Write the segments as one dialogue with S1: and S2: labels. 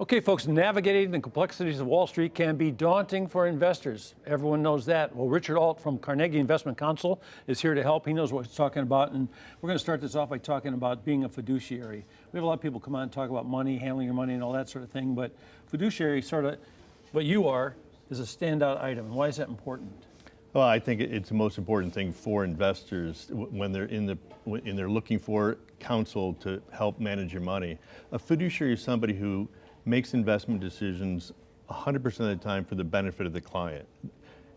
S1: Okay, folks, navigating the complexities of Wall Street can be daunting for investors. Everyone knows that. Well, Richard Alt from Carnegie Investment Counsel is here to help. He knows what he's talking about, and we're going to start this off by talking about being a fiduciary. We have a lot of people come on and talk about money, handling your money, and all that sort of thing, but fiduciary, sort of what you are, is a standout item. And why is that important?
S2: Well, I think it's the most important thing for investors when they're looking for counsel to help manage your money. A fiduciary is somebody who makes investment decisions 100% of the time for the benefit of the client.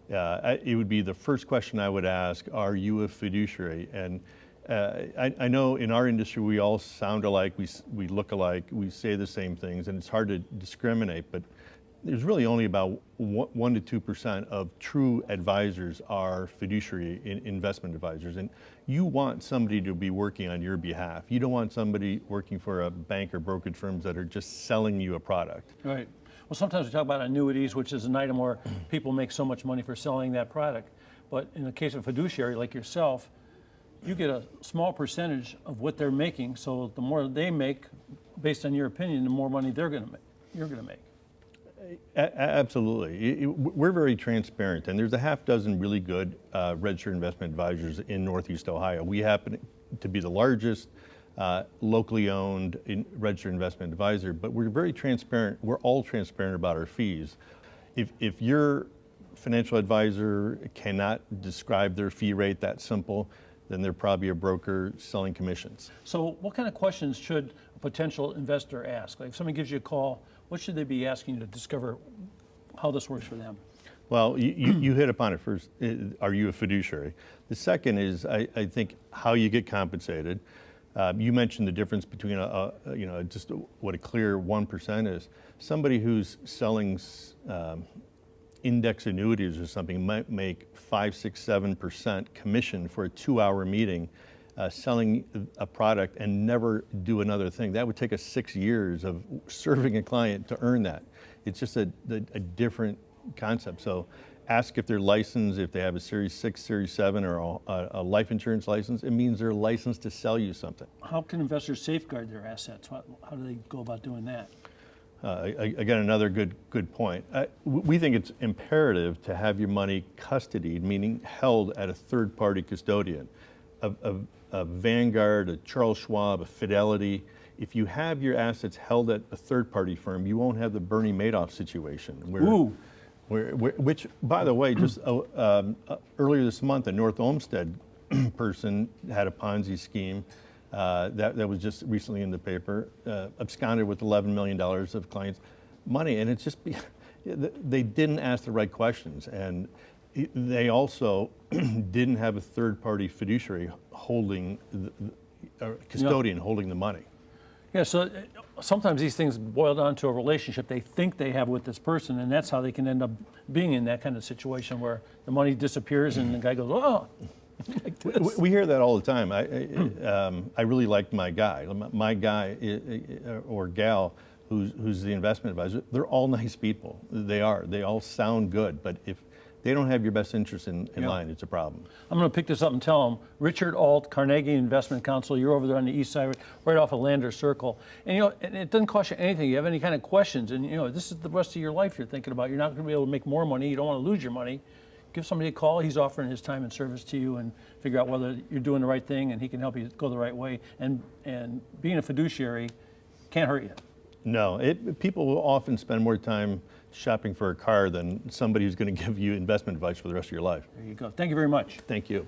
S2: It would be the first question I would ask, are you a fiduciary? And I know in our industry we all sound alike, we look alike, we say the same things, and it's hard to discriminate, but there's really only about 1 to 2% of true advisors are fiduciary investment advisors. And you want somebody to be working on your behalf. You don't want somebody working for a bank or brokerage firms that are just selling you a product.
S1: Right. Well, sometimes we talk about annuities, which is an item where people make so much money for selling that product. But in the case of a fiduciary like yourself, you get a small percentage of what they're making. So the more they make, based on your opinion, the more money you're going to make.
S2: Absolutely. We're very transparent, and there's a half dozen really good registered investment advisors in Northeast Ohio. We happen to be the largest locally owned registered investment advisor, but we're very transparent. We're all transparent about our fees. If your financial advisor cannot describe their fee rate that simple, then they're probably a broker selling commissions.
S1: So what kind of questions should a potential investor ask? Like if somebody gives you a call, what should they be asking you to discover how this works for them?
S2: Well, you hit upon it first. Are you a fiduciary? The second is, I think, how you get compensated. You mentioned the difference between just what a clear 1% is. Somebody who's selling index annuities or something might make 5, 6, 7% commission for a 2-hour meeting, selling a product and never do another thing. That would take us 6 years of serving a client to earn that. It's just a different concept. So ask if they're licensed, if they have a Series 6, Series 7, or a life insurance license. It means they're licensed to sell you something.
S1: How can investors safeguard their assets? How do they go about doing that?
S2: Again, another good point. We think it's imperative to have your money custodied, meaning held at a third-party custodian. A Vanguard, a Charles Schwab, a Fidelity. If you have your assets held at a third-party firm, you won't have the Bernie Madoff situation. Which, by the way, just earlier this month, a North Olmsted person had a Ponzi scheme that was just recently in the paper, absconded with $11 million of clients' money, and it's just they didn't ask the right questions, and they also didn't have a third-party fiduciary holding custodian holding the money.
S1: Yeah, so sometimes these things boil down to a relationship they think they have with this person, and that's how they can end up being in that kind of situation where the money disappears and the guy goes, oh.
S2: Like we hear that all the time. I really like my guy. My guy or gal who's the investment advisor, they're all nice people. They are. They all sound good, but if they don't have your best interest in line, it's a problem.
S1: I'm going to pick this up and tell them, Richard Alt, Carnegie Investment Counsel, you're over there on the east side, right off of Lander Circle. And it doesn't cost you anything. You have any kind of questions, and this is the rest of your life you're thinking about. You're not going to be able to make more money. You don't want to lose your money. Give somebody a call. He's offering his time and service to you and figure out whether you're doing the right thing, and he can help you go the right way. And being a fiduciary can't hurt you.
S2: No, people will often spend more time shopping for a car than somebody who's going to give you investment advice for the rest of your life.
S1: There you go. Thank you very much.
S2: Thank you.